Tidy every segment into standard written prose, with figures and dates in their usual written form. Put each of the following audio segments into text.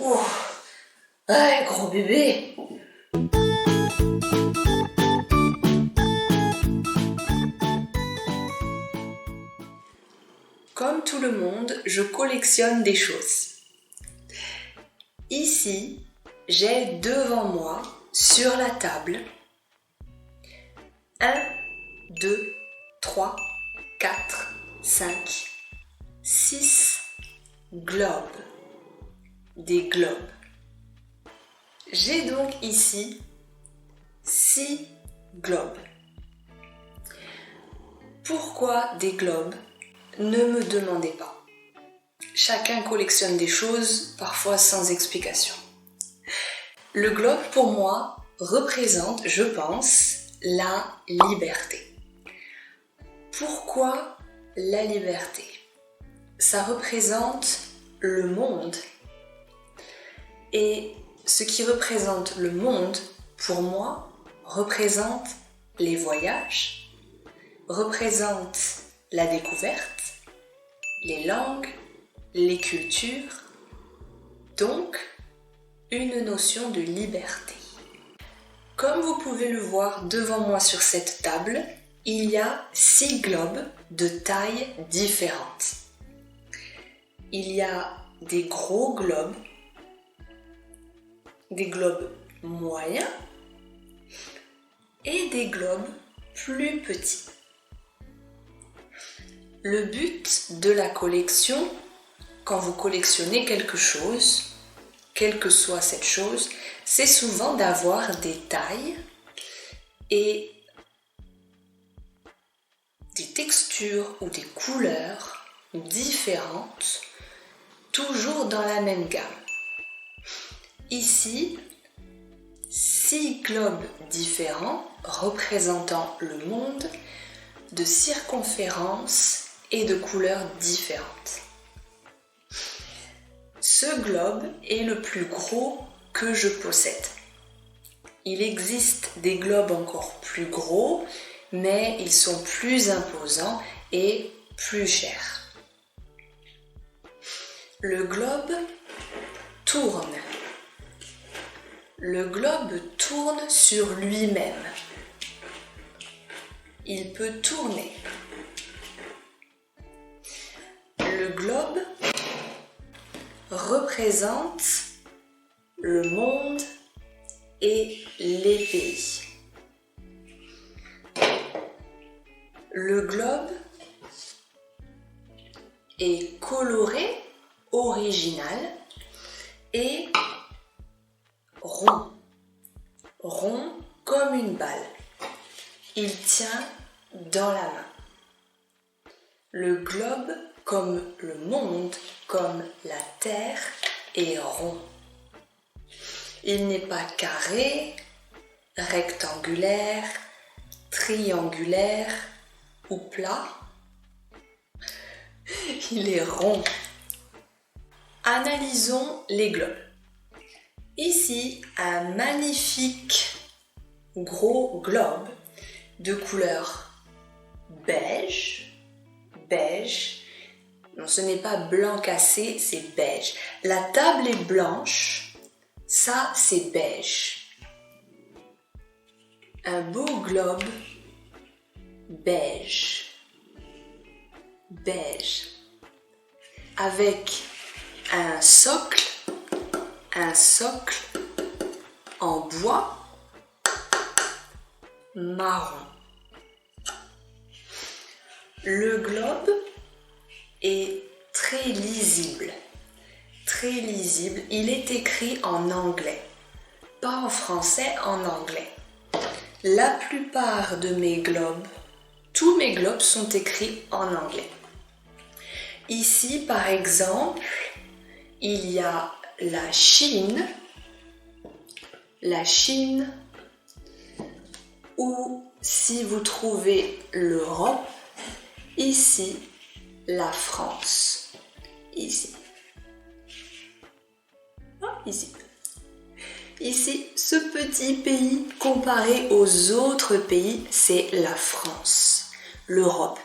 Ouh, ouais, gros bébé. Comme tout le monde, je collectionne des choses. Ici, j'ai devant moi, sur la table, 1, 2, 3, 4, 5, 6 globes. Des globes. J'ai donc ici 6 globes. Pourquoi des globes ? Ne me demandez pas. Chacun collectionne des choses, parfois sans explication. Le globe, pour moi, représente, je pense, la liberté. Pourquoi la liberté ? Ça représente le monde. Et ce qui représente le monde, pour moi, représente les voyages, représente la découverte, les langues, les cultures, donc une notion de liberté. Comme vous pouvez le voir devant moi sur cette table, il y a 6 globes de tailles différentes. Il y a des gros globes, des globes moyens et des globes plus petits. Le but de la collection, quand vous collectionnez quelque chose, quelle que soit cette chose, c'est souvent d'avoir des tailles et des textures ou des couleurs différentes, toujours dans la même gamme. Ici, 6 globes différents représentant le monde de circonférences et de couleurs différentes. Ce globe est le plus gros que je possède. Il existe des globes encore plus gros, mais ils sont plus imposants et plus chers. Le globe tourne. Le globe tourne sur lui-même. Il peut tourner. Le globe représente le monde et les pays. Le globe est coloré, original et rond. Rond comme une balle. Il tient dans la main. Le globe, comme le monde, comme la terre, est rond. Il n'est pas carré, rectangulaire, triangulaire ou plat. Il est rond. Analysons les globes. Ici, un magnifique gros globe de couleur beige. Non, ce n'est pas blanc cassé, c'est beige. La table est blanche, ça c'est beige. Un beau globe beige. Avec un socle en bois marron. Le globe est très lisible. Il est écrit en anglais, pas en français, en anglais. La plupart de mes globes, tous mes globes sont écrits en anglais. Ici, par exemple, il y a la Chine, ou si vous trouvez l'Europe, ici, la France. Ici. Ici, ce petit pays comparé aux autres pays, c'est la France, l'Europe.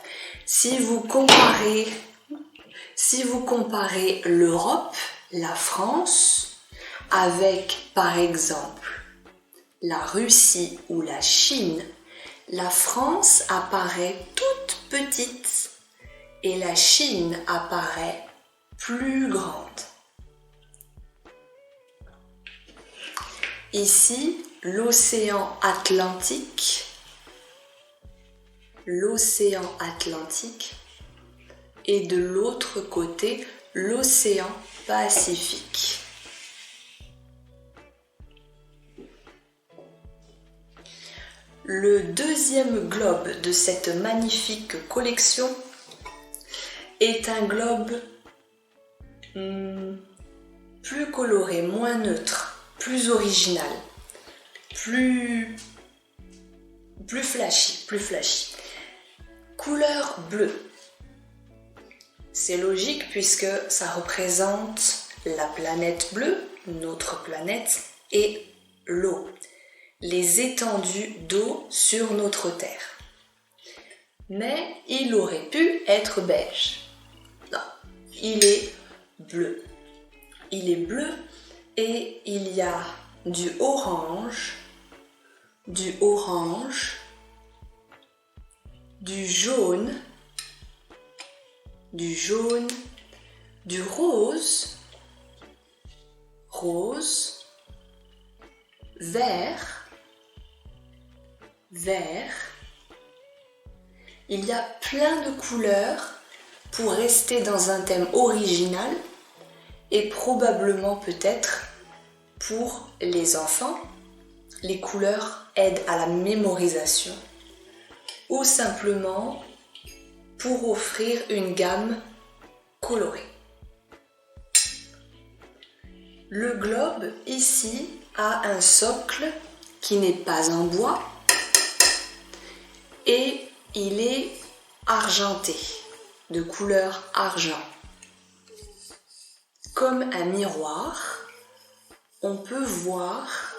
Si vous comparez l'Europe, la France, avec par exemple la Russie ou la Chine, la France apparaît toute petite et la Chine apparaît plus grande. Ici, l'océan Atlantique et de l'autre côté, l'océan Pacifique. Le deuxième globe de cette magnifique collection est un globe plus coloré, moins neutre, plus original, plus flashy. Couleur bleue. C'est logique puisque ça représente la planète bleue, notre planète, et l'eau. Les étendues d'eau sur notre Terre. Mais il aurait pu être beige. Non, il est bleu. Il est bleu et il y a du orange, du jaune, du rose, vert. Il y a plein de couleurs pour rester dans un thème original et probablement peut-être pour les enfants, les couleurs aident à la mémorisation ou simplement pour offrir une gamme colorée. Le globe ici a un socle qui n'est pas en bois et il est argenté, de couleur argent. Comme un miroir, on peut voir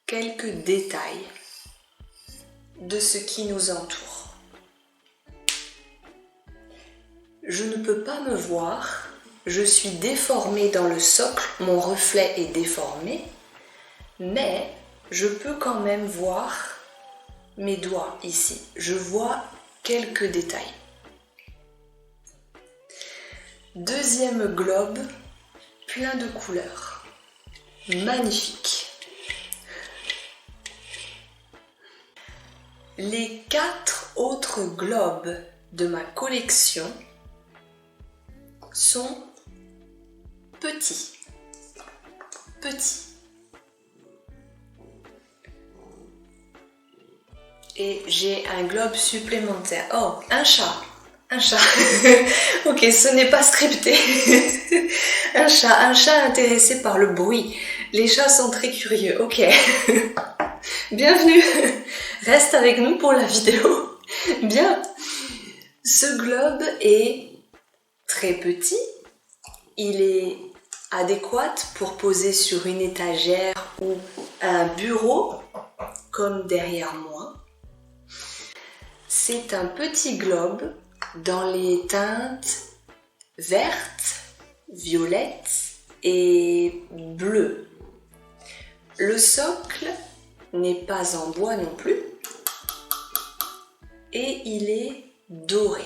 quelques détails de ce qui nous entoure. Je ne peux pas me voir, je suis déformée dans le socle, mon reflet est déformé, mais je peux quand même voir mes doigts ici. Je vois quelques détails. Deuxième globe, plein de couleurs. Magnifique. Les 4 autres globes de ma collection sont petits. Et j'ai un globe supplémentaire. Oh, un chat. Ok, ce n'est pas scripté. Un chat intéressé par le bruit. Les chats sont très curieux. Ok. Bienvenue. Reste avec nous pour la vidéo. Bien. Ce globe est très petit. Il est adéquat pour poser sur une étagère ou un bureau, comme derrière moi. C'est un petit globe dans les teintes vertes, violettes et bleues. Le socle n'est pas en bois non plus et il est doré.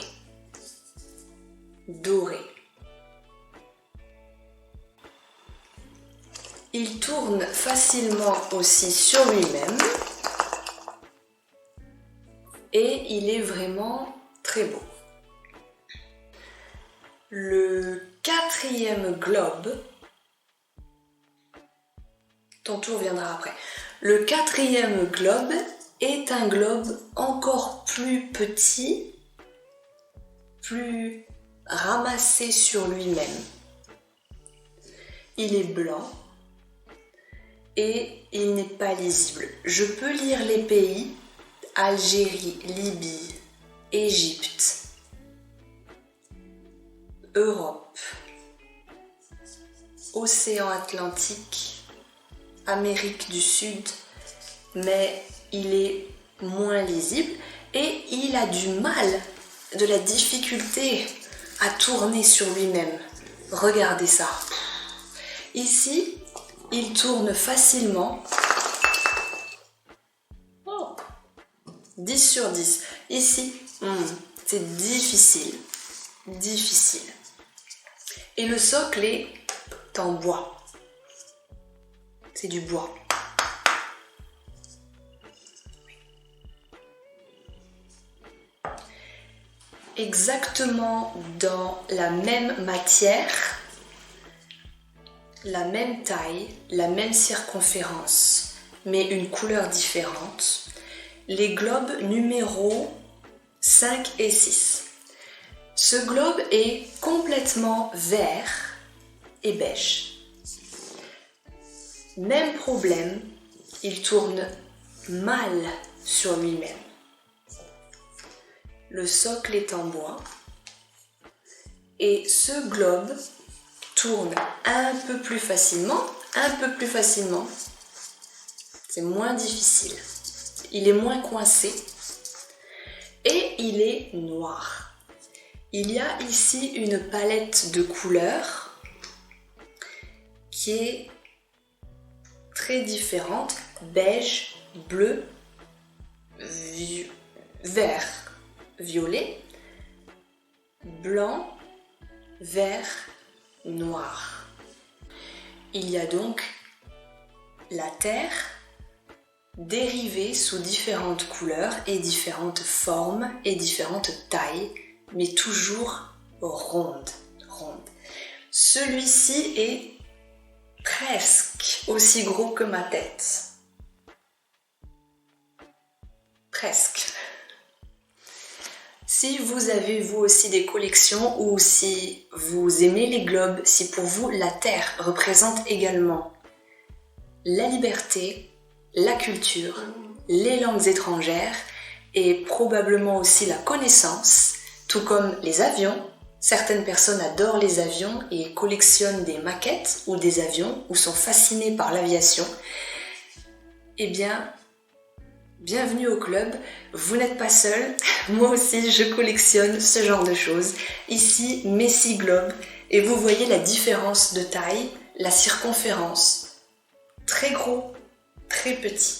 Il tourne facilement aussi sur lui-même. Et il est vraiment très beau. Le 4e globe, ton tour viendra après. Le 4e globe est un globe encore plus petit, plus ramassé sur lui-même. Il est blanc et il n'est pas lisible. Je peux lire les pays: Algérie, Libye, Égypte, Europe, Océan Atlantique, Amérique du Sud, mais il est moins lisible et il a du mal, de la difficulté à tourner sur lui-même. Regardez ça. Ici, il tourne facilement. 10 sur 10. Ici, c'est difficile. Difficile. Et le socle est en bois. C'est du bois. Exactement dans la même matière, la même taille, la même circonférence, mais une couleur différente. Les globes numéro 5 et 6. Ce globe est complètement vert et beige. Même problème, il tourne mal sur lui-même. Le socle est en bois et ce globe tourne un peu plus facilement, c'est moins difficile. Il est moins coincé et il est noir. Il y a ici une palette de couleurs qui est très différente: beige, bleu, vert, violet, blanc, vert, noir. Il y a donc la terre dérivée sous différentes couleurs et différentes formes et différentes tailles, mais toujours ronde. Celui-ci est presque aussi gros que ma tête. Presque. Si vous avez vous aussi des collections ou si vous aimez les globes, si pour vous la Terre représente également la liberté, la culture, les langues étrangères et probablement aussi la connaissance, tout comme les avions. Certaines personnes adorent les avions et collectionnent des maquettes ou des avions ou sont fascinées par l'aviation. Eh bien, bienvenue au club, vous n'êtes pas seul, moi aussi je collectionne ce genre de choses. Ici, mes 6 globes, et vous voyez la différence de taille, la circonférence. Très gros, très petit.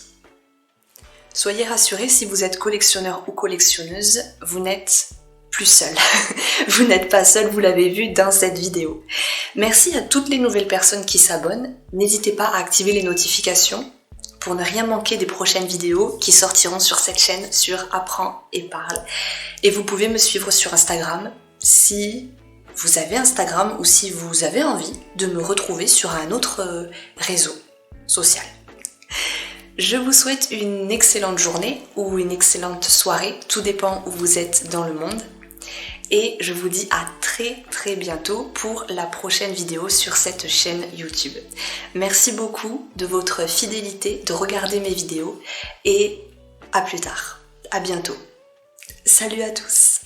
Soyez rassurés, si vous êtes collectionneur ou collectionneuse, vous n'êtes plus seul. Vous n'êtes pas seul, vous l'avez vu dans cette vidéo. Merci à toutes les nouvelles personnes qui s'abonnent. N'hésitez pas à activer les notifications pour ne rien manquer des prochaines vidéos qui sortiront sur cette chaîne sur Apprends et Parle. Et vous pouvez me suivre sur Instagram si vous avez Instagram ou si vous avez envie de me retrouver sur un autre réseau social. Je vous souhaite une excellente journée ou une excellente soirée, tout dépend où vous êtes dans le monde. Et je vous dis à très bientôt pour la prochaine vidéo sur cette chaîne YouTube. Merci beaucoup de votre fidélité, de regarder mes vidéos et à plus tard. À bientôt. Salut à tous.